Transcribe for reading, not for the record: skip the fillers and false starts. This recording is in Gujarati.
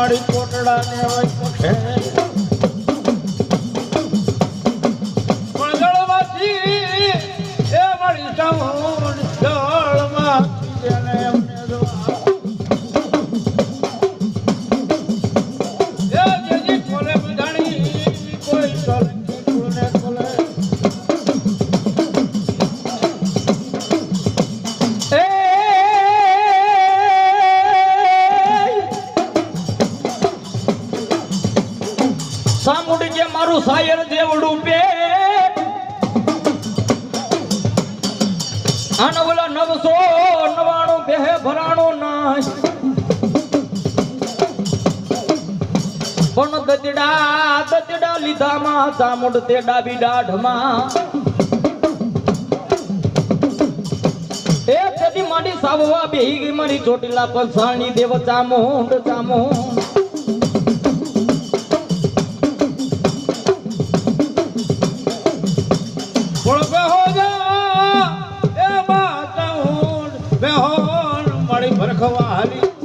મારી કોટડા ને વખે જળમાંથી એ મારી ચામુંડ જળમાંથી જેને એમને સામુંડ કે મારું સાયર જેવડું પે આનો ઓલા 999 બેહે ભરાણો નાય પણ દતડા લીધામાં સામુંડ તે ડાબી દાઢમાં એ તેથી માડી સાવવા બેહી ગઈ મારી ચોટીલા પંસાણી દેવ ચામુંડ બેહોર મળી ભરખવા હાલી